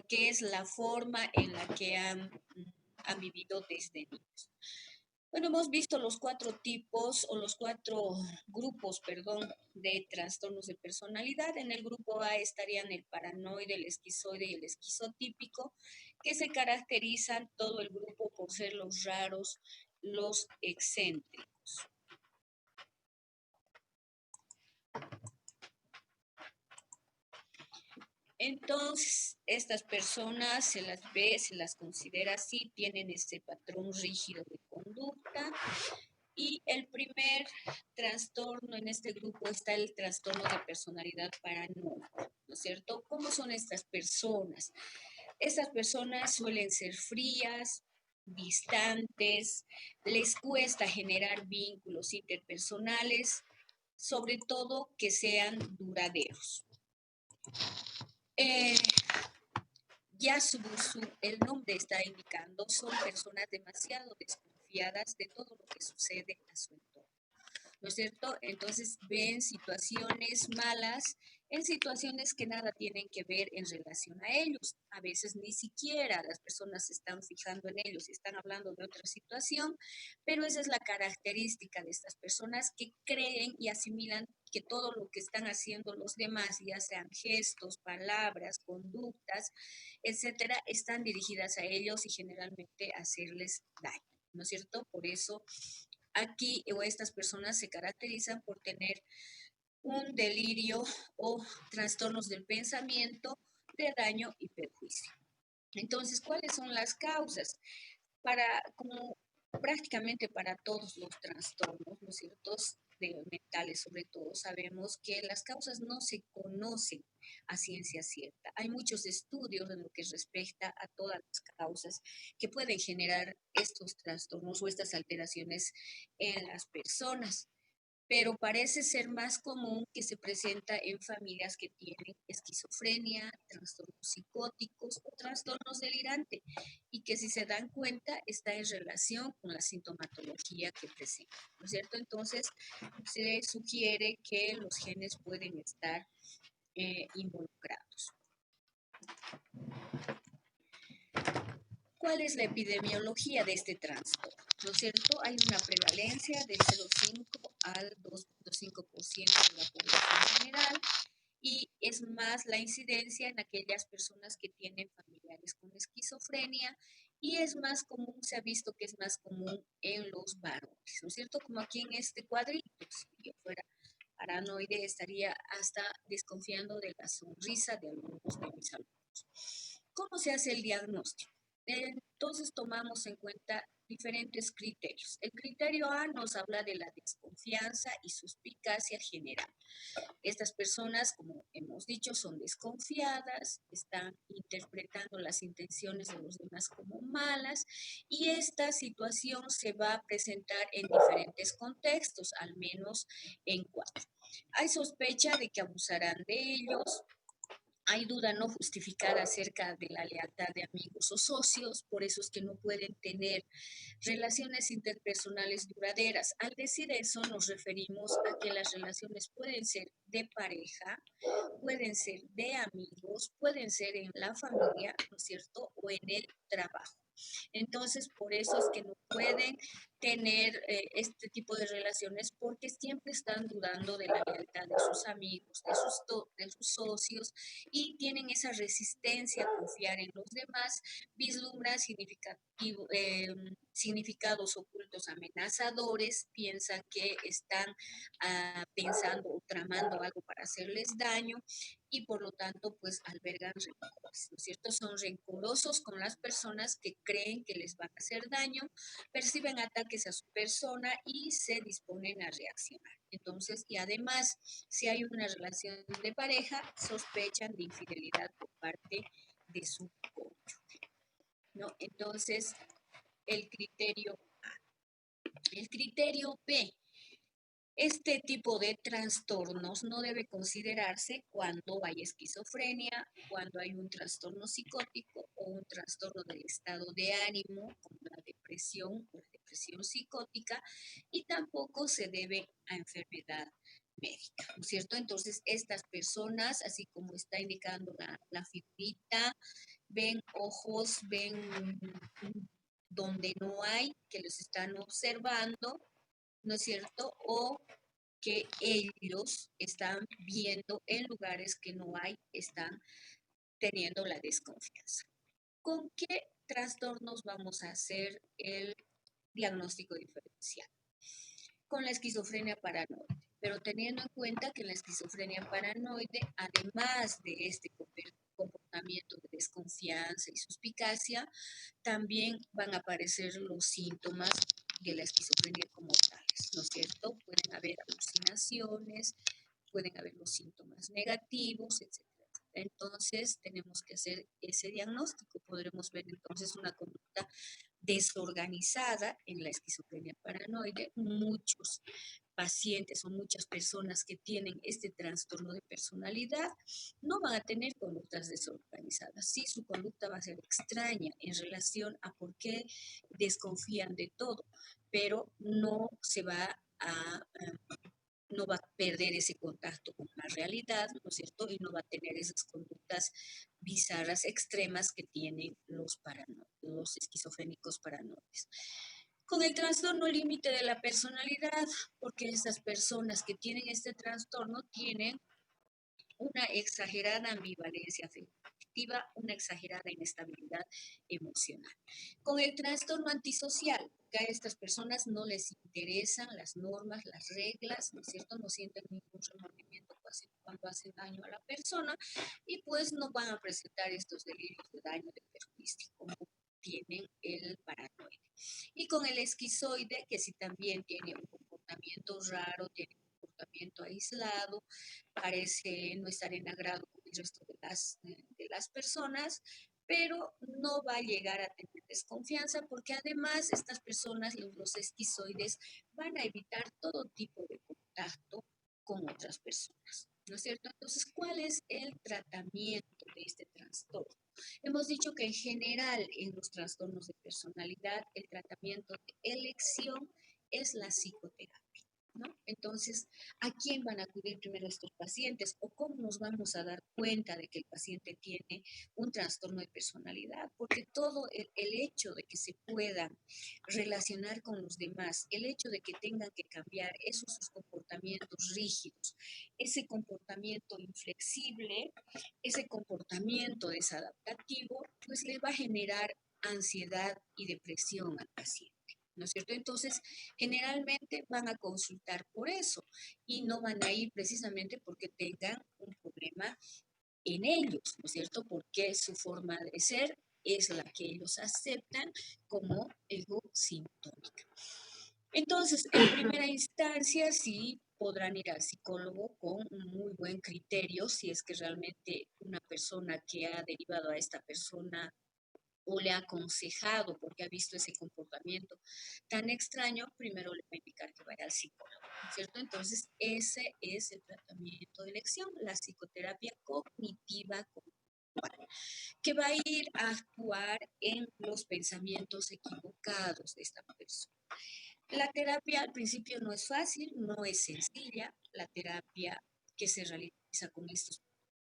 porque es la forma en la que han vivido desde niños. Bueno, hemos visto los cuatro tipos o los cuatro grupos, perdón, de trastornos de personalidad. En el grupo A estarían el paranoide, el esquizoide y el esquizotípico, que se caracterizan todo el grupo por ser los raros, los excéntricos. Entonces, estas personas se las ve, se las considera así, tienen este patrón rígido de conducta. Y el primer trastorno en este grupo está el trastorno de personalidad paranoica, ¿no es cierto? ¿Cómo son estas personas? Estas personas suelen ser frías, distantes, les cuesta generar vínculos interpersonales, sobre todo que sean duraderos. Ya el nombre está indicando, son personas demasiado desconfiadas de todo lo que sucede a su entorno, ¿no es cierto? Entonces ven situaciones malas en situaciones que nada tienen que ver en relación a ellos. A veces ni siquiera las personas se están fijando en ellos, están hablando de otra situación, pero esa es la característica de estas personas que creen y asimilan que todo lo que están haciendo los demás, ya sean gestos, palabras, conductas, etcétera, están dirigidas a ellos y generalmente a hacerles daño, ¿no es cierto? Por eso aquí o estas personas se caracterizan por tener un delirio o trastornos del pensamiento de daño y perjuicio. Entonces, ¿cuáles son las causas? Como prácticamente para todos los trastornos, ¿no es cierto?, mentales sobre todo, sabemos que las causas no se conocen a ciencia cierta. Hay muchos estudios en lo que respecta a todas las causas que pueden generar estos trastornos o estas alteraciones en las personas, pero parece ser más común que se presenta en familias que tienen esquizofrenia, trastornos psicóticos o trastornos delirantes, y que si se dan cuenta está en relación con la sintomatología que presentan, ¿no es cierto? Entonces se sugiere que los genes pueden estar involucrados. ¿Cuál es la epidemiología de este trastorno? ¿No es cierto? Hay una prevalencia del 0,5 al 2,5% de la población general, y es más la incidencia en aquellas personas que tienen familiares con esquizofrenia, y es más común, se ha visto que es más común en los varones, ¿no es cierto? Como aquí en este cuadrito, si yo fuera paranoide estaría hasta desconfiando de la sonrisa de algunos de mis alumnos. ¿Cómo se hace el diagnóstico? Entonces tomamos en cuenta diferentes criterios. El criterio A nos habla de la desconfianza y suspicacia general. Estas personas, como hemos dicho, son desconfiadas, están interpretando las intenciones de los demás como malas, y esta situación se va a presentar en diferentes contextos, al menos en 4. Hay sospecha de que abusarán de ellos. Hay duda no justificada acerca de la lealtad de amigos o socios, por eso es que no pueden tener relaciones interpersonales duraderas. Al decir eso nos referimos a que las relaciones pueden ser de pareja, pueden ser de amigos, pueden ser en la familia, ¿no es cierto?, o en el trabajo. Entonces, por eso es que no pueden tener este tipo de relaciones, porque siempre están dudando de la lealtad de sus amigos, de sus socios, y tienen esa resistencia a confiar en los demás, vislumbran significados ocultos amenazadores, piensan que están pensando o tramando algo para hacerles daño, y por lo tanto pues albergan rencores, ¿no es cierto? Son rencorosos con las personas que creen que les van a hacer daño, perciben ataques a su persona y se disponen a reaccionar. Entonces, y además, si hay una relación de pareja, sospechan de infidelidad por parte de su cónyuge, ¿no? Entonces, el criterio A. El criterio B. Este tipo de trastornos no debe considerarse cuando hay esquizofrenia, cuando hay un trastorno psicótico o un trastorno del estado de ánimo, como la depresión o la depresión psicótica, y tampoco se debe a enfermedad médica, ¿no es cierto? Entonces, estas personas, así como está indicando la figurita, ven ojos, ven donde no hay, que los están observando, ¿no es cierto? O que ellos están viendo en lugares que no hay, están teniendo la desconfianza. ¿Con qué trastornos vamos a hacer el diagnóstico diferencial? Con la esquizofrenia paranoide, pero teniendo en cuenta que en la esquizofrenia paranoide, además de este comportamiento de desconfianza y suspicacia, también van a aparecer los síntomas de la esquizofrenia como tales, ¿no es cierto? Pueden haber alucinaciones, pueden haber los síntomas negativos, etcétera. Entonces, tenemos que hacer ese diagnóstico. Podremos ver entonces una conducta desorganizada en la esquizofrenia paranoide. Muchos pacientes o muchas personas que tienen este trastorno de personalidad no van a tener conductas desorganizadas. Sí, su conducta va a ser extraña en relación a por qué desconfían de todo, pero no se va a no va a perder ese contacto con la realidad, ¿no es cierto? Y no va a tener esas conductas bizarras, extremas que tienen los esquizofrénicos paranoides. Con el trastorno límite de la personalidad, porque estas personas que tienen este trastorno tienen una exagerada ambivalencia afectiva, una exagerada inestabilidad emocional. Con el trastorno antisocial, que a estas personas no les interesan las normas, las reglas, ¿no es cierto? No sienten ningún remordimiento cuando hacen daño a la persona y pues no van a presentar estos delirios de daño de perjuicio como tienen el paranoide. Y con el esquizoide, que sí también tiene un comportamiento raro, tiene un comportamiento aislado, parece no estar en agrado con el resto de las personas, pero no va a llegar a tener desconfianza porque además estas personas, los esquizoides, van a evitar todo tipo de contacto con otras personas, ¿no es cierto? Entonces, ¿cuál es el tratamiento de este trastorno? Hemos dicho que en general en los trastornos de personalidad el tratamiento de elección es la psicoterapia. ¿No? Entonces, ¿a quién van a acudir primero estos pacientes? ¿O cómo nos vamos a dar cuenta de que el paciente tiene un trastorno de personalidad? Porque todo el hecho de que se puedan relacionar con los demás, el hecho de que tengan que cambiar esos sus comportamientos rígidos, ese comportamiento inflexible, ese comportamiento desadaptativo, pues le va a generar ansiedad y depresión al paciente. ¿No es cierto? Entonces, generalmente van a consultar por eso y no van a ir precisamente porque tengan un problema en ellos, ¿no es cierto? Porque su forma de ser es la que ellos aceptan como egosintónica. Entonces, en primera instancia, sí podrán ir al psicólogo con un muy buen criterio si es que realmente una persona que ha derivado a esta persona o le ha aconsejado porque ha visto ese comportamiento tan extraño, primero le va a indicar que vaya al psicólogo, ¿no es cierto? Entonces, ese es el tratamiento de elección, la psicoterapia cognitiva conductual, que va a ir a actuar en los pensamientos equivocados de esta persona. La terapia al principio no es fácil, no es sencilla. La terapia que se realiza con estos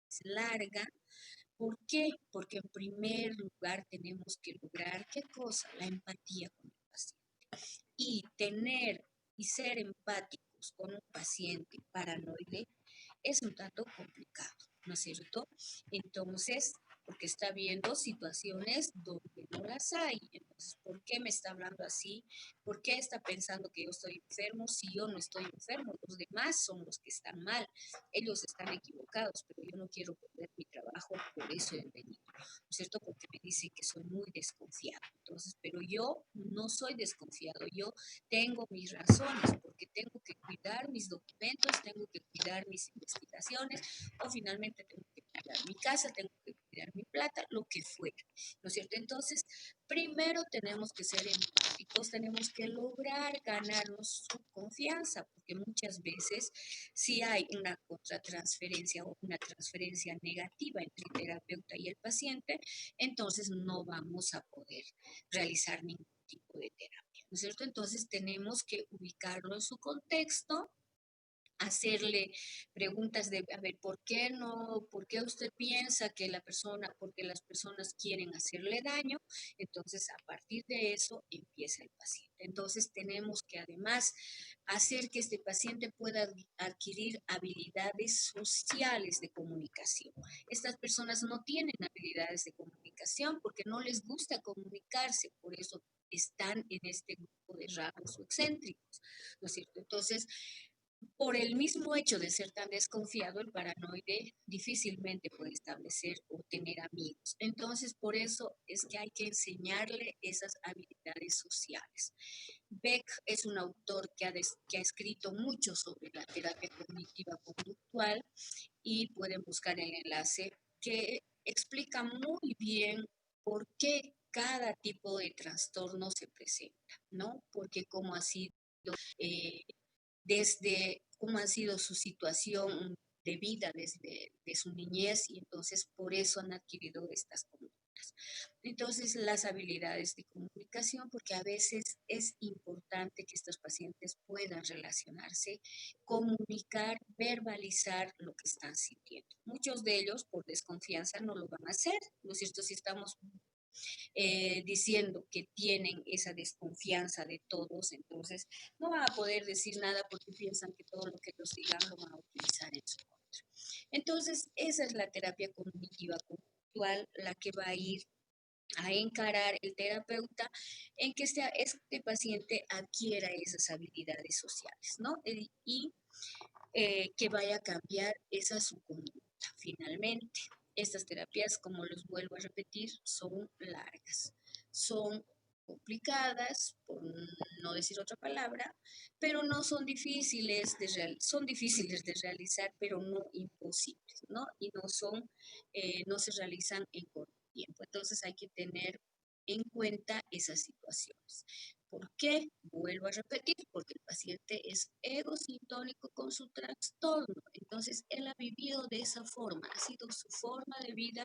es larga. ¿Por qué? Porque en primer lugar tenemos que lograr, ¿qué cosa? La empatía con el paciente. Y tener y ser empáticos con un paciente paranoide es un tanto complicado, ¿no es cierto? Entonces, porque está viendo situaciones donde no las hay. Entonces, ¿por qué me está hablando así? ¿Por qué está pensando que yo estoy enfermo si yo no estoy enfermo? Los demás son los que están mal. Ellos están equivocados, pero yo no quiero perder mi trabajo, por eso he venido, ¿no es cierto? Porque me dice que soy muy desconfiado. Entonces, pero yo no soy desconfiado, yo tengo mis razones porque tengo que cuidar mis documentos, tengo que cuidar mis investigaciones o finalmente tengo que cuidar mi casa, tengo que cuidar mi plata, lo que fuera, ¿no es cierto? Entonces, primero tenemos que ser empáticos, tenemos que lograr ganarnos su confianza, porque muchas veces si hay una contratransferencia o una transferencia negativa entre el terapeuta y el paciente, entonces no vamos a poder realizar ningún tipo de terapia, ¿no es cierto? Entonces tenemos que ubicarlo en su contexto hacerle preguntas de, a ver, ¿por qué no? ¿Por qué usted piensa que la persona, porque las personas quieren hacerle daño? Entonces, a partir de eso empieza el paciente. Entonces, tenemos que además hacer que este paciente pueda adquirir habilidades sociales de comunicación. Estas personas no tienen habilidades de comunicación porque no les gusta comunicarse, por eso están en este grupo de raros o excéntricos, ¿no es cierto? Entonces, por el mismo hecho de ser tan desconfiado, el paranoide difícilmente puede establecer o tener amigos. Entonces, por eso es que hay que enseñarle esas habilidades sociales. Beck es un autor que ha escrito mucho sobre la terapia cognitiva conductual y pueden buscar el enlace que explica muy bien por qué cada tipo de trastorno se presenta, ¿no? Porque cómo ha sido eh, desde cómo ha sido su situación de vida desde de su niñez y entonces por eso han adquirido estas conductas. Entonces, las habilidades de comunicación, porque a veces es importante que estos pacientes puedan relacionarse, comunicar, verbalizar lo que están sintiendo. Muchos de ellos, por desconfianza, no lo van a hacer, ¿no es cierto? Si estamos diciendo que tienen esa desconfianza de todos, entonces no van a poder decir nada porque piensan que todo lo que ellos digan lo van a utilizar en su contra. Entonces, esa es la terapia cognitiva conductual, la que va a ir a encarar el terapeuta en que este paciente adquiera esas habilidades sociales, ¿no? Y que vaya a cambiar esa su conducta finalmente. Estas terapias, como los vuelvo a repetir, son largas, son complicadas, por no decir otra palabra, pero no son difíciles son difíciles de realizar, pero no imposibles, ¿no? Y no se realizan en corto tiempo. Entonces hay que tener en cuenta esas situaciones. ¿Por qué? Vuelvo a repetir, porque el paciente es egosintónico con su trastorno. Entonces, él ha vivido de esa forma, ha sido su forma de vida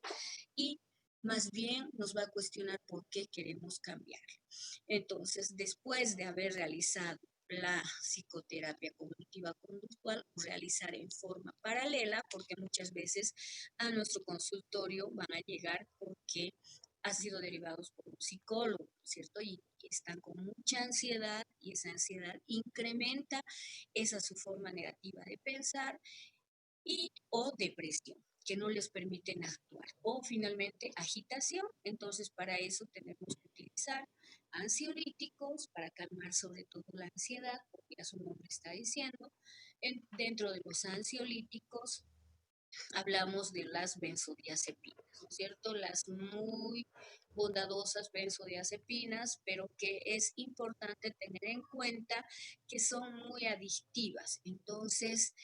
y más bien nos va a cuestionar por qué queremos cambiar. Entonces, después de haber realizado la psicoterapia cognitiva conductual, realizar en forma paralela, porque muchas veces a nuestro consultorio van a llegar porque han sido derivados por un psicólogo, ¿cierto? Y están con mucha ansiedad y esa ansiedad incrementa esa su forma negativa de pensar y o depresión que no les permiten actuar o finalmente agitación. Entonces para eso tenemos que utilizar ansiolíticos para calmar sobre todo la ansiedad, porque ya su nombre está diciendo. Dentro de los ansiolíticos hablamos de las benzodiazepinas, ¿no es cierto? Las muy bondadosas benzodiazepinas, pero que es importante tener en cuenta que son muy adictivas. Entonces,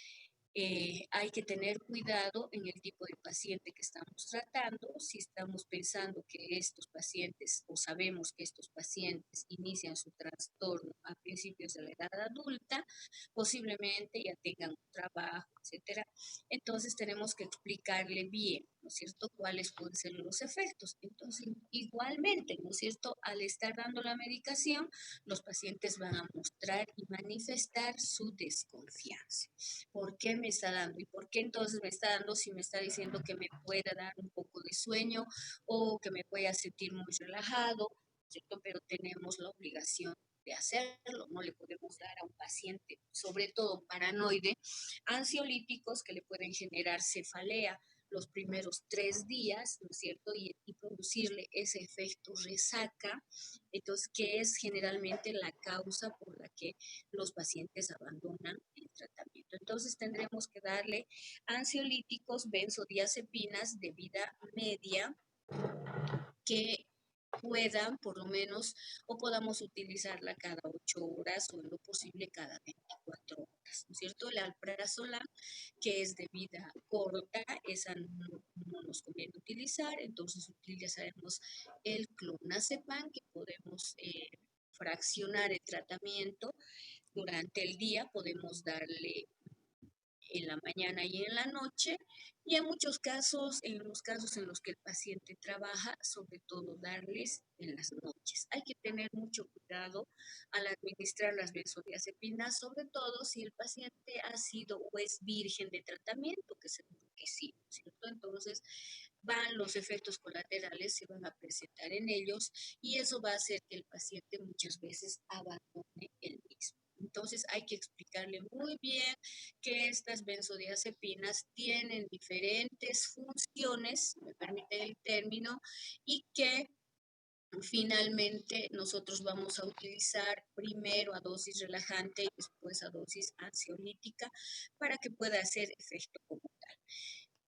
hay que tener cuidado en el tipo de paciente que estamos tratando. Si estamos pensando que estos pacientes o sabemos que estos pacientes inician su trastorno a principios de la edad adulta, posiblemente ya tengan un trabajo, etcétera. Entonces tenemos que explicarle bien, ¿no es cierto?, cuáles pueden ser los efectos. Entonces, igualmente, ¿no es cierto?, al estar dando la medicación, los pacientes van a mostrar y manifestar su desconfianza. ¿Por qué me está dando? ¿Y por qué entonces me está dando si me está diciendo que me pueda dar un poco de sueño o que me voy a sentir muy relajado, ¿cierto? Pero tenemos la obligación de hacerlo, no le podemos dar a un paciente, sobre todo paranoide, ansiolíticos que le pueden generar cefalea los primeros 3 días, ¿no es cierto? Y producirle ese efecto resaca, entonces, que es generalmente la causa por la que los pacientes abandonan el tratamiento. Entonces, tendremos que darle ansiolíticos, benzodiazepinas de vida media que puedan, por lo menos, o podamos utilizarla cada 8 horas o en lo posible cada 24 horas, ¿no es cierto? El alprazolam, que es de vida corta, esa no nos conviene utilizar, entonces utilizaremos el clonazepam, que podemos fraccionar el tratamiento durante el día, podemos darle en la mañana y en la noche, y en muchos casos, en los casos en los que el paciente trabaja, sobre todo darles en las noches. Hay que tener mucho cuidado al administrar las benzodiazepinas, sobre todo si el paciente ha sido o es virgen de tratamiento, que seguro que sí, ¿cierto? Entonces, los efectos colaterales se van a presentar en ellos y eso va a hacer que el paciente muchas veces abandone el mismo. Entonces hay que explicarle muy bien que estas benzodiazepinas tienen diferentes funciones, me permite el término, y que finalmente nosotros vamos a utilizar primero a dosis relajante y después a dosis ansiolítica para que pueda hacer efecto como tal.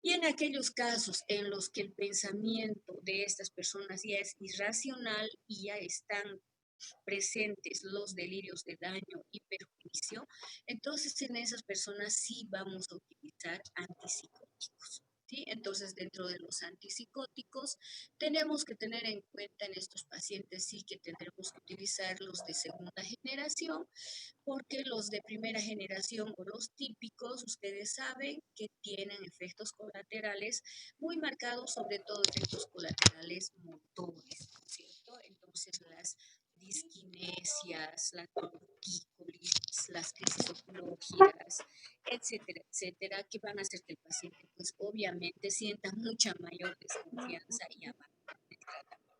Y en aquellos casos en los que el pensamiento de estas personas ya es irracional y ya están presentes los delirios de daño y perjuicio, entonces en esas personas sí vamos a utilizar antipsicóticos. ¿Sí? Entonces, dentro de los antipsicóticos, tenemos que tener en cuenta en estos pacientes sí que tendremos que utilizar los de segunda generación, porque los de primera generación o los típicos, ustedes saben que tienen efectos colaterales muy marcados, sobre todo efectos colaterales motores, ¿cierto? Entonces las disquinesias, la tortícolis, las crisis oculógicas, etcétera, etcétera, que van a hacer que el paciente, pues obviamente, sienta mucha mayor desconfianza y abandone el tratamiento.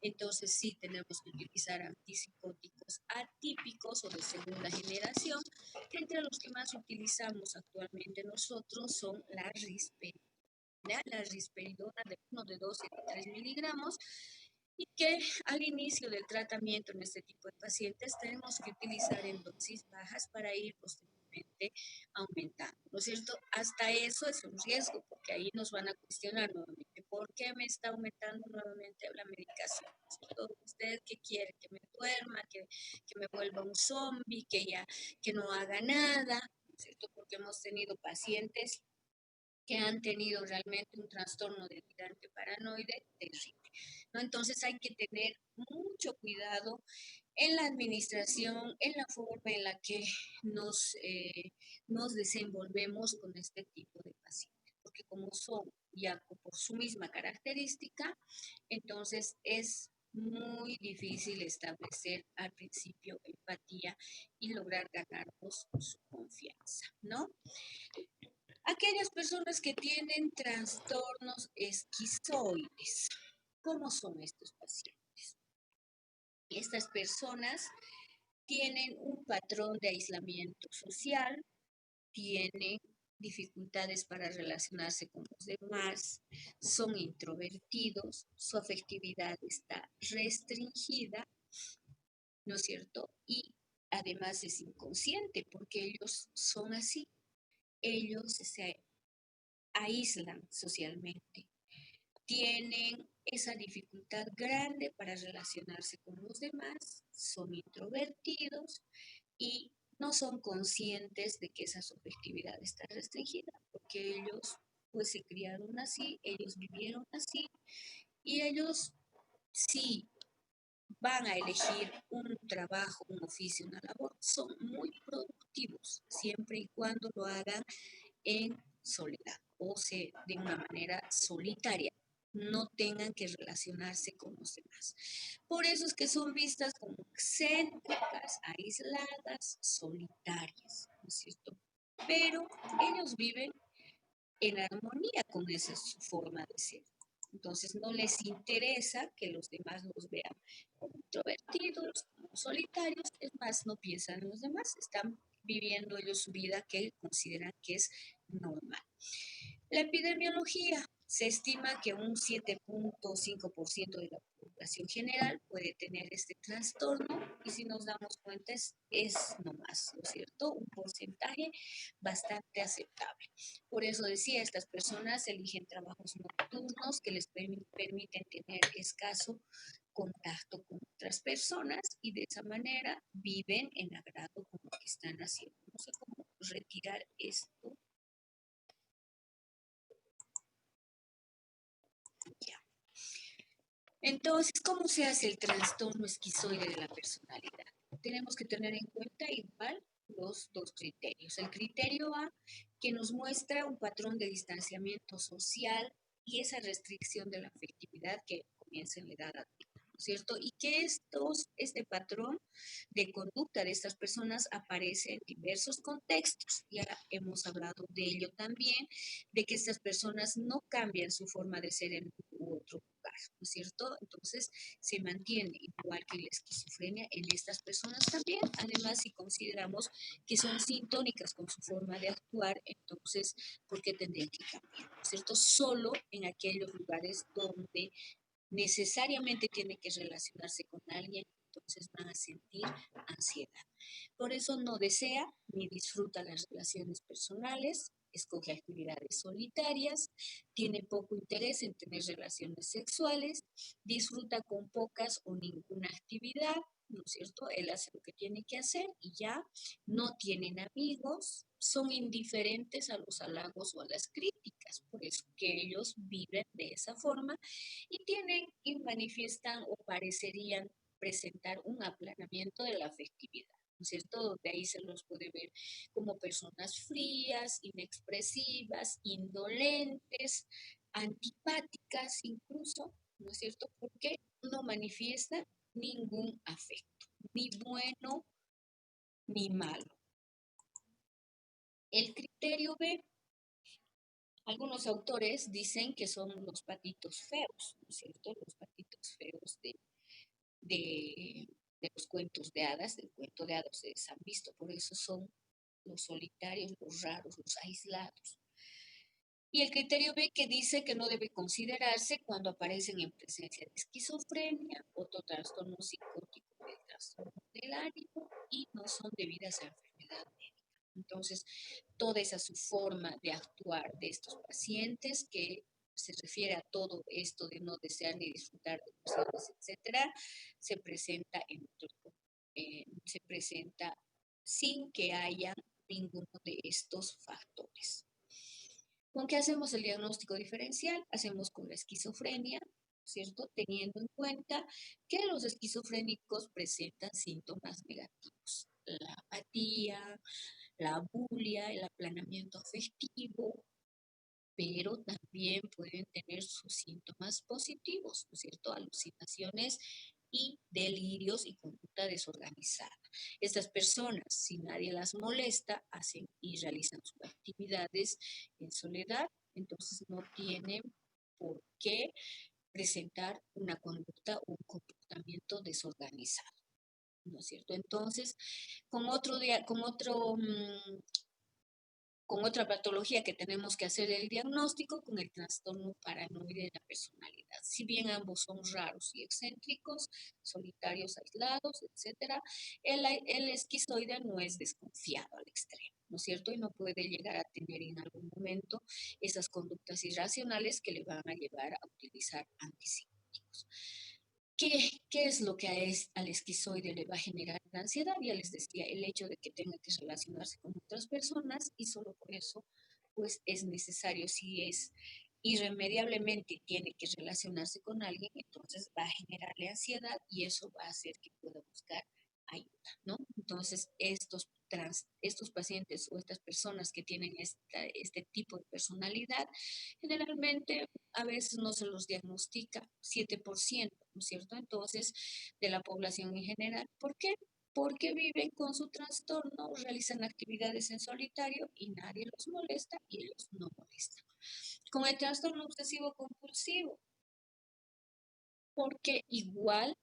Entonces sí tenemos que utilizar antipsicóticos atípicos o de segunda generación, que entre los que más utilizamos actualmente nosotros son la risperidona de 1, de 2 y de 3 miligramos, y que al inicio del tratamiento en este tipo de pacientes tenemos que utilizar en dosis bajas para ir posteriormente aumentando, ¿no es cierto? Hasta eso es un riesgo, porque ahí nos van a cuestionar nuevamente, ¿por qué me está aumentando nuevamente la medicación? ¿Usted qué quiere? ¿Que me duerma? ¿Que me vuelva un zombie? ¿Que no haga nada? ¿No es cierto? Porque hemos tenido pacientes que han tenido realmente un trastorno delirante paranoide terrible, ¿no? Entonces hay que tener mucho cuidado en la administración, en la forma en la que nos desenvolvemos con este tipo de pacientes, porque como son ya por su misma característica, entonces es muy difícil establecer al principio empatía y lograr ganarnos su confianza, ¿no? Aquellas personas que tienen trastornos esquizoides, ¿cómo son estos pacientes? Estas personas tienen un patrón de aislamiento social, tienen dificultades para relacionarse con los demás, son introvertidos, su afectividad está restringida, ¿no es cierto? Y además es inconsciente porque ellos son así, ellos se aíslan socialmente, tienen esa dificultad grande para relacionarse con los demás, son introvertidos y no son conscientes de que esa subjetividad está restringida, porque ellos pues se criaron así, ellos vivieron así y ellos sí van a elegir un trabajo, un oficio, una labor, son muy productivos, siempre y cuando lo hagan en soledad o de una manera solitaria, no tengan que relacionarse con los demás. Por eso es que son vistas como excéntricas, aisladas, solitarias, ¿no es cierto? Pero ellos viven en armonía con esa su forma de ser. Entonces no les interesa que los demás los vean como introvertidos, como solitarios, es más, no piensan en los demás, están viviendo ellos su vida que consideran que es normal. La epidemiología se estima que un 7.5% de la población general puede tener este trastorno y si nos damos cuenta es nomás, ¿no es cierto? Un porcentaje bastante aceptable. Por eso decía, estas personas eligen trabajos nocturnos que les permiten tener escaso contacto con otras personas y de esa manera viven en agrado con lo que están haciendo. No sé cómo retirar esto. Ya. Entonces, ¿cómo se hace el trastorno esquizoide de la personalidad? Tenemos que tener en cuenta igual los dos criterios. El criterio A, que nos muestra un patrón de distanciamiento social y esa restricción de la afectividad que comienza en la edad adulta, ¿no es cierto? Y que este patrón de conducta de estas personas aparece en diversos contextos. Ya hemos hablado de ello también, de que estas personas no cambian su forma de ser en otro lugar, ¿no es cierto? Entonces, se mantiene igual que la esquizofrenia en estas personas también. Además, si consideramos que son sintónicas con su forma de actuar, entonces, ¿por qué tendrían que cambiar? ¿No es cierto? Solo en aquellos lugares donde necesariamente tiene que relacionarse con alguien, entonces van a sentir ansiedad. Por eso no desea ni disfruta las relaciones personales, escoge actividades solitarias, tiene poco interés en tener relaciones sexuales, disfruta con pocas o ninguna actividad, ¿no es cierto? Él hace lo que tiene que hacer y ya no tienen amigos, son indiferentes a los halagos o a las críticas, por eso que ellos viven de esa forma y tienen y manifiestan o parecerían presentar un aplanamiento de la afectividad, ¿no es cierto? De ahí se los puede ver como personas frías, inexpresivas, indolentes, antipáticas incluso, ¿no es cierto? Porque no manifiestan ningún afecto, ni bueno ni malo. El criterio B, algunos autores dicen que son los patitos feos, ¿no es cierto? Los patitos feos de, de los cuentos de hadas, del cuento de hadas ustedes han visto, por eso son los solitarios, los raros, los aislados. Y el criterio B que dice que no debe considerarse cuando aparecen en presencia de esquizofrenia, otro trastorno psicótico del trastorno del ánimo y no son debidas a enfermedad médica. Entonces, toda esa su forma de actuar de estos pacientes que se refiere a todo esto de no desear ni disfrutar de emociones, etcétera, se presenta se presenta sin que haya ninguno de estos factores. ¿Con qué hacemos el diagnóstico diferencial? Hacemos con la esquizofrenia, ¿cierto? Teniendo en cuenta que los esquizofrénicos presentan síntomas negativos. La apatía, la bulia, el aplanamiento afectivo, pero también pueden tener sus síntomas positivos, ¿no es cierto? Alucinaciones y delirios y conducta desorganizada. Estas personas, si nadie las molesta, hacen y realizan sus actividades en soledad, entonces no tienen por qué presentar una conducta o un comportamiento desorganizado, ¿no es cierto? Entonces, con otra patología que tenemos que hacer el diagnóstico con el trastorno paranoide de la personalidad. Si bien ambos son raros y excéntricos, solitarios, aislados, etcétera, el esquizoide no es desconfiado al extremo, ¿no es cierto? Y no puede llegar a tener en algún momento esas conductas irracionales que le van a llevar a utilizar antipsicóticos. ¿Qué es lo que al esquizoide le va a generar la ansiedad? Ya les decía, el hecho de que tenga que relacionarse con otras personas y solo por eso, pues es necesario, si es irremediablemente tiene que relacionarse con alguien, entonces va a generarle ansiedad y eso va a hacer que pueda buscar ayuda, ¿no? Entonces, estos pacientes o estas personas que tienen este tipo de personalidad, generalmente a veces no se los diagnostica 7%, ¿no es cierto? Entonces, de la población en general. ¿Por qué? Porque viven con su trastorno, realizan actividades en solitario y nadie los molesta y ellos no molestan. Con el trastorno obsesivo compulsivo, porque igual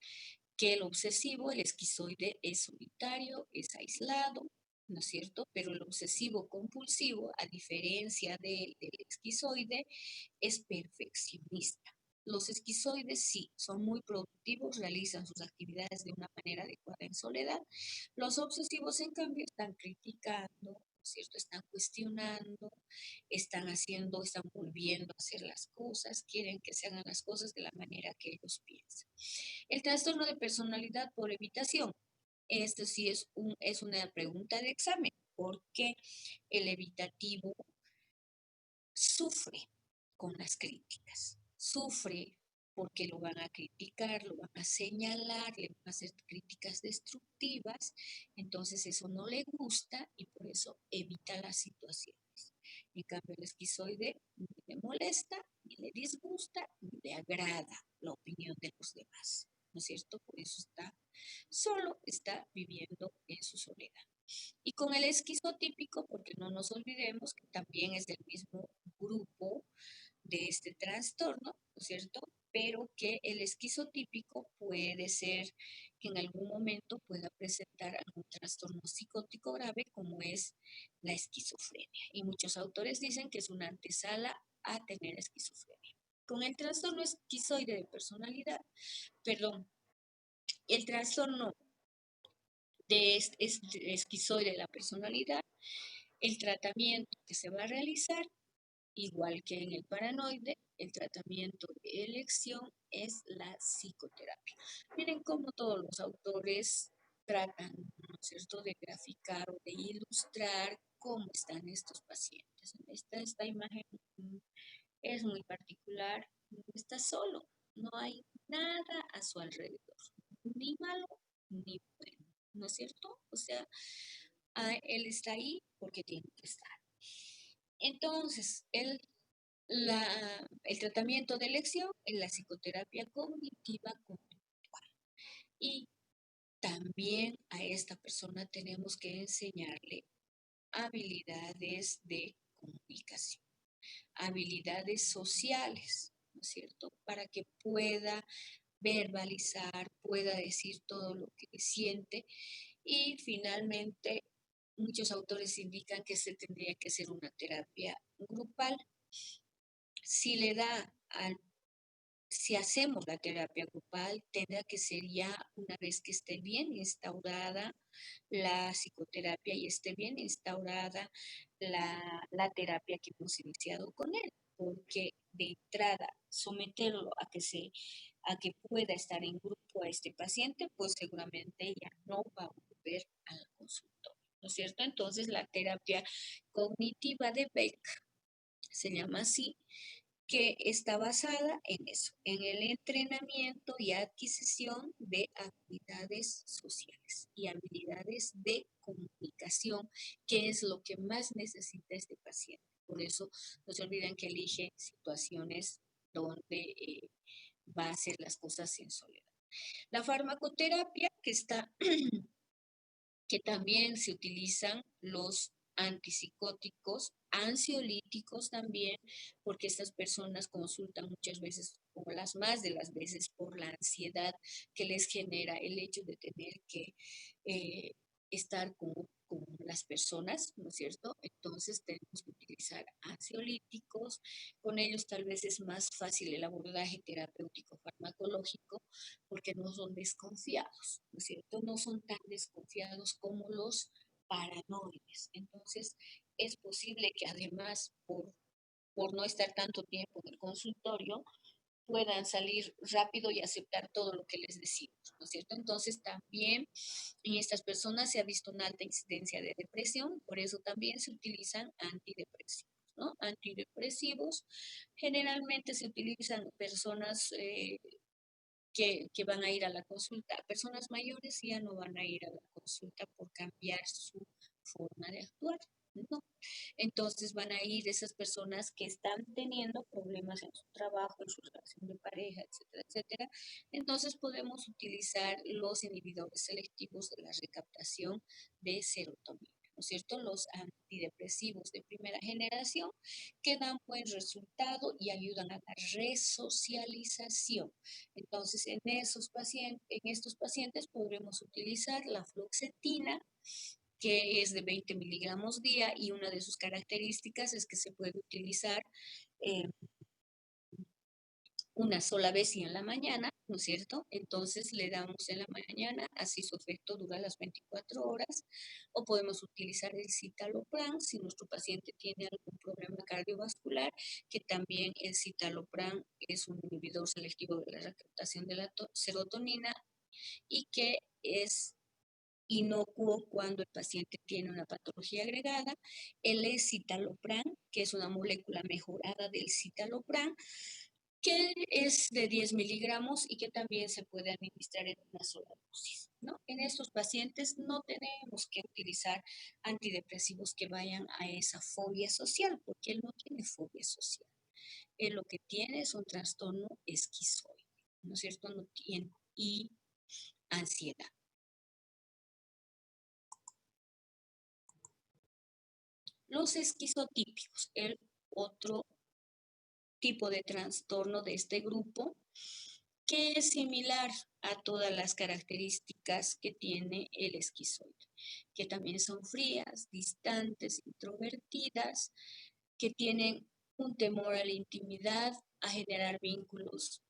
que el obsesivo, el esquizoide es solitario, es aislado, ¿no es cierto? Pero el obsesivo compulsivo, a diferencia del esquizoide, es perfeccionista. Los esquizoides sí, son muy productivos, realizan sus actividades de una manera adecuada en soledad. Los obsesivos, en cambio, están criticando, ¿no es cierto? Están cuestionando, están volviendo a hacer las cosas, quieren que se hagan las cosas de la manera que ellos piensan. El trastorno de personalidad por evitación. Esto sí es una pregunta de examen, porque el evitativo sufre con las críticas, sufre porque lo van a criticar, lo van a señalar, le van a hacer críticas destructivas, entonces eso no le gusta y por eso evita las situaciones. En cambio, el esquizoide ni le molesta, ni le disgusta, ni le agrada la opinión de los demás, ¿no es cierto? Por eso está solo, está viviendo en su soledad. Y con el esquizotípico, porque no nos olvidemos que también es del mismo grupo de este trastorno, ¿no es cierto? Pero que el esquizotípico puede ser que en algún momento pueda presentar algún trastorno psicótico grave como es la esquizofrenia. Y muchos autores dicen que es una antesala a tener esquizofrenia. Con el trastorno esquizoide de personalidad, perdón, el trastorno de esquizoide de la personalidad, el tratamiento que se va a realizar, igual que en el paranoide, el tratamiento de elección es la psicoterapia. Miren cómo todos los autores tratan, ¿no es cierto?, de graficar o de ilustrar cómo están estos pacientes. Esta imagen es muy particular, no está solo, no hay nada a su alrededor, ni malo ni bueno, ¿no es cierto? O sea, él está ahí porque tiene que estar. Entonces, el tratamiento de elección es la psicoterapia cognitiva conductual. Y también a esta persona tenemos que enseñarle habilidades de comunicación, habilidades sociales, ¿no es cierto? Para que pueda verbalizar, pueda decir todo lo que siente y finalmente muchos autores indican que se tendría que hacer una terapia grupal. Si le da al Si hacemos la terapia grupal, tendrá que ser ya una vez que esté bien instaurada la psicoterapia y esté bien instaurada la terapia que hemos iniciado con él, porque de entrada someterlo a que pueda estar en grupo a este paciente, pues seguramente ya no va a volver al consultorio, ¿no es cierto? Entonces la terapia cognitiva de Beck se llama así, que está basada en eso, en el entrenamiento y adquisición de habilidades sociales y habilidades de comunicación, que es lo que más necesita este paciente. Por eso no se olviden que elige situaciones donde va a hacer las cosas en soledad. La farmacoterapia que también se utilizan los antipsicóticos, ansiolíticos también, porque estas personas consultan muchas veces, o las más de las veces, por la ansiedad que les genera el hecho de tener que eh, estar con las personas, ¿no es cierto? Entonces tenemos que utilizar ansiolíticos, con ellos tal vez es más fácil el abordaje terapéutico farmacológico, porque no son desconfiados, ¿no es cierto? No son tan desconfiados como los paranoides. Entonces, es posible que además, por no estar tanto tiempo en el consultorio, puedan salir rápido y aceptar todo lo que les decimos, ¿no es cierto? Entonces, también en estas personas se ha visto una alta incidencia de depresión, por eso también se utilizan antidepresivos, ¿no? Antidepresivos generalmente se utilizan personas que van a ir a la consulta. Personas mayores ya no van a ir a la consulta por cambiar su forma de actuar, ¿no? Entonces van a ir esas personas que están teniendo problemas en su trabajo, en su relación de pareja, etcétera, etcétera. Entonces podemos utilizar los inhibidores selectivos de la recaptación de serotonina, ¿no es cierto? Los antidepresivos de primera generación que dan buen resultado y ayudan a la resocialización. Entonces, en estos pacientes podremos utilizar la fluoxetina, que es de 20 miligramos día y una de sus características es que se puede utilizar eh, una sola vez y en la mañana, ¿no es cierto? Entonces le damos en la mañana, así su efecto dura las 24 horas, o podemos utilizar el citalopram si nuestro paciente tiene algún problema cardiovascular, que también el citalopram es un inhibidor selectivo de la recaptación de la serotonina y que es inocuo cuando el paciente tiene una patología agregada. El escitalopram, que es una molécula mejorada del citalopram, que es de 10 miligramos y que también se puede administrar en una sola dosis, ¿no? En estos pacientes no tenemos que utilizar antidepresivos que vayan a esa fobia social, porque él no tiene fobia social. Él lo que tiene es un trastorno esquizoide, ¿no es cierto? No tiene, y ansiedad. Los esquizotípicos, el otro tipo de trastorno de este grupo, que es similar a todas las características que tiene el esquizoide, que también son frías, distantes, introvertidas, que tienen un temor a la intimidad, a generar vínculos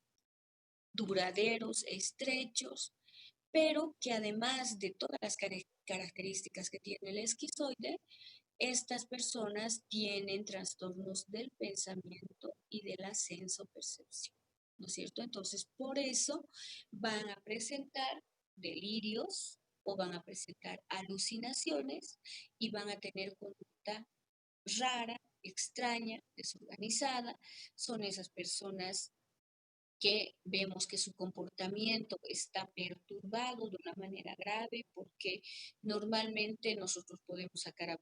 duraderos, estrechos, pero que además de todas las características que tiene el esquizoide, estas personas tienen trastornos del pensamiento y de la sensopercepción, ¿no es cierto? Entonces, por eso van a presentar delirios o van a presentar alucinaciones y van a tener conducta rara, extraña, desorganizada. Son esas personas que vemos que su comportamiento está perturbado de una manera grave porque normalmente nosotros podemos sacar a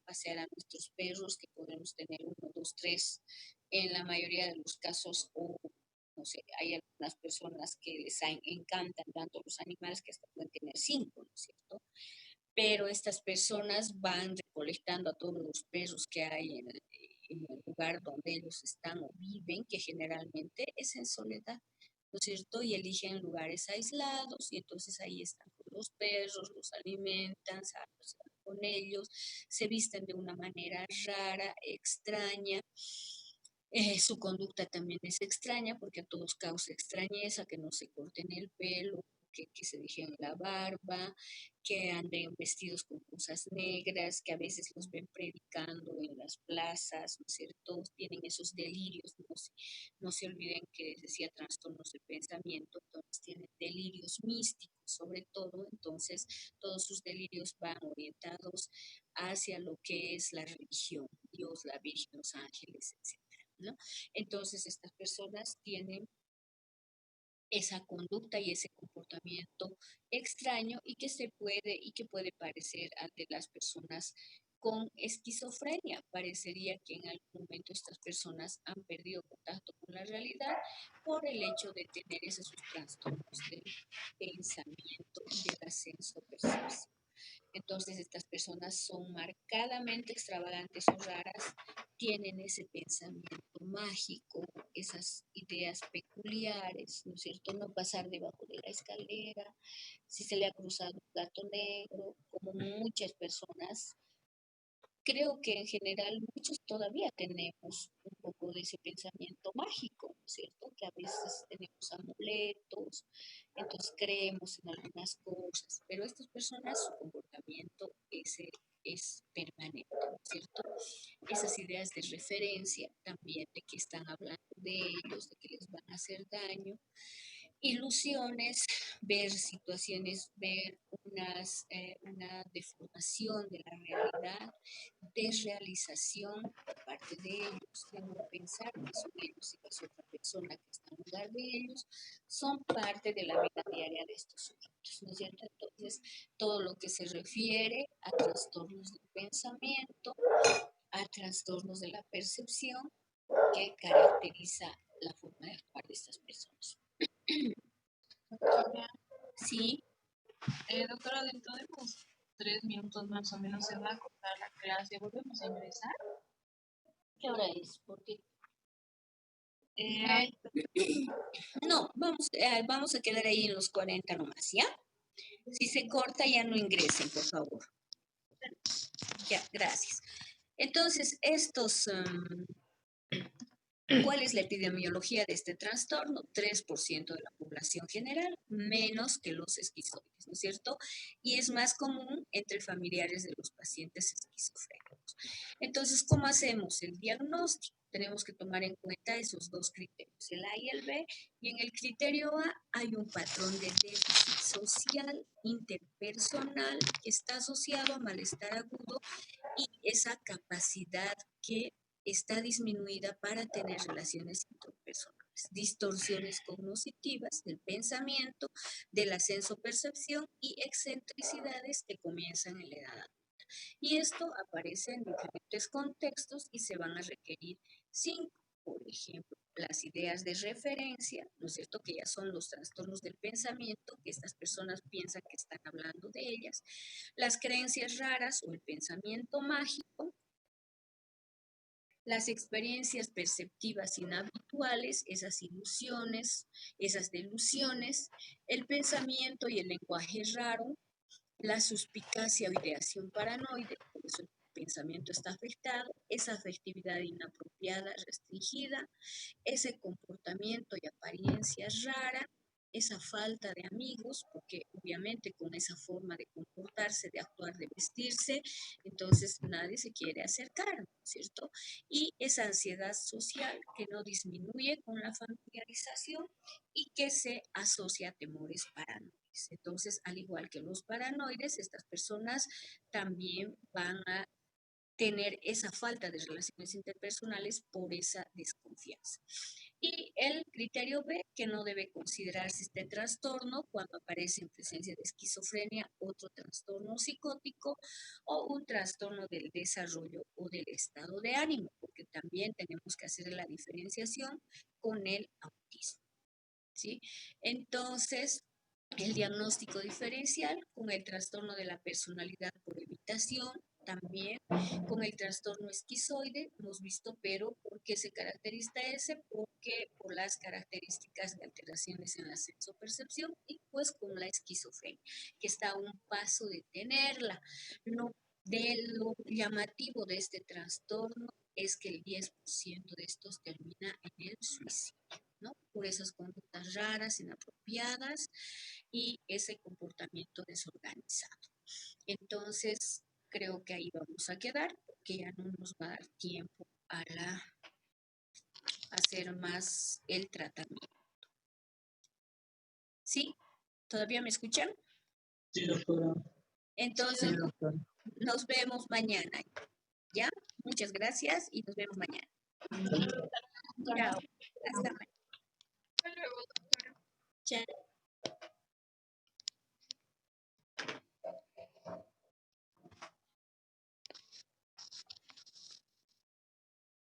pasear a nuestros perros, que podemos tener uno, dos, tres, en la mayoría de los casos, o no sé, hay algunas personas que les encantan tanto los animales que hasta pueden tener cinco, ¿no es cierto? Pero estas personas van recolectando a todos los perros que hay en el lugar donde ellos están o viven, que generalmente es en soledad, ¿no es cierto? Y eligen lugares aislados y entonces ahí están con los perros, los alimentan, se van con ellos, se visten de una manera rara, extraña. Su conducta también es extraña porque a todos causa extrañeza, que no se corten el pelo, que se dejen la barba, que anden vestidos con cosas negras, que a veces los ven predicando en las plazas, ¿no es cierto? Tienen esos delirios, no se olviden que decía trastornos de pensamiento, entonces tienen delirios místicos sobre todo, entonces todos sus delirios van orientados hacia lo que es la religión, Dios, la Virgen, los ángeles, etc., ¿no? Entonces estas personas tienen esa conducta y ese comportamiento extraño y que puede parecer ante las personas con esquizofrenia. Parecería que en algún momento estas personas han perdido contacto con la realidad por el hecho de tener esos trastornos del pensamiento y del ascenso percepción. Entonces estas personas son marcadamente extravagantes o raras, tienen ese pensamiento mágico, esas ideas peculiares, ¿no es cierto? No pasar debajo de la escalera, si se le ha cruzado un gato negro, como muchas personas. Creo que en general muchos todavía tenemos un poco de ese pensamiento mágico, ¿no es cierto? Que a veces tenemos amuletos, entonces creemos en algunas cosas, pero estas personas, su comportamiento es permanente, ¿no es cierto? Esas ideas de referencia también de que están hablando de ellos, de que les van a hacer daño, ilusiones, ver situaciones, ver una deformación de la realidad, desrealización por parte de ellos, de no pensar que son ellos y que es otra persona que está en lugar de ellos, son parte de la vida diaria de estos sujetos, ¿no es cierto? Entonces, todo lo que se refiere a trastornos del pensamiento, a trastornos de la percepción, que caracteriza la forma de actuar de estas personas. Doctora, Sí, doctora, dentro de unos 3 minutos más o menos se va a cortar la clase. ¿Volvemos a ingresar? ¿qué hora es? Porque Eh, no, vamos a quedar ahí en los 40 nomás, ¿ya? Si se corta, ya no ingresen, por favor. Ya, gracias. Entonces, ¿cuál es la epidemiología de este trastorno? 3% de la población general, menos que los esquizoides, ¿no es cierto? Y es más común entre familiares de los pacientes esquizofrénicos. Entonces, ¿cómo hacemos el diagnóstico? Tenemos que tomar en cuenta esos dos criterios, el A y el B, y en el criterio A hay un patrón de déficit social, interpersonal, que está asociado a malestar agudo y esa capacidad que está disminuida para tener relaciones interpersonales. distorsiones cognitivas del pensamiento, del ascenso-percepción y excentricidades que comienzan en la edad adulta. Y esto aparece en diferentes contextos y se van a requerir 5. Por ejemplo, las ideas de referencia, ¿no es cierto?, que ya son los trastornos del pensamiento, que estas personas piensan que están hablando de ellas, las creencias raras o el pensamiento mágico, las experiencias perceptivas inhabituales, esas ilusiones, esas delusiones, el pensamiento y el lenguaje raro, la suspicacia o ideación paranoide, por eso el pensamiento está afectado, esa afectividad inapropiada, restringida, ese comportamiento y apariencia rara, esa falta de amigos, porque obviamente con esa forma de comportarse, de actuar, de vestirse, entonces nadie se quiere acercar, ¿no es cierto? Y esa ansiedad social que no disminuye con la familiarización y que se asocia a temores paranoides. Entonces, al igual que los paranoides, estas personas también van a tener esa falta de relaciones interpersonales por esa desconfianza. Y el criterio B, que no debe considerarse este trastorno cuando aparece en presencia de esquizofrenia, otro trastorno psicótico o un trastorno del desarrollo o del estado de ánimo, porque también tenemos que hacer la diferenciación con el autismo, ¿sí? Entonces, el diagnóstico diferencial con el trastorno de la personalidad por evitación, también con el trastorno esquizoide, hemos visto, pero ¿por qué se caracteriza ese? Porque por las características de alteraciones en la sensopercepción y pues con la esquizofrenia, que está a un paso de tenerla. Lo llamativo de este trastorno es que el 10% de estos termina en el suicidio, ¿no? Por esas conductas raras, inapropiadas y ese comportamiento desorganizado. Entonces, creo que ahí vamos a quedar porque ya no nos va a dar tiempo a hacer más el tratamiento. ¿Sí? ¿Todavía me escuchan? Sí, doctora. Entonces, Sí, doctora. nos vemos mañana. ¿Ya? Muchas gracias y nos vemos mañana. Chao. Hasta mañana. Chao.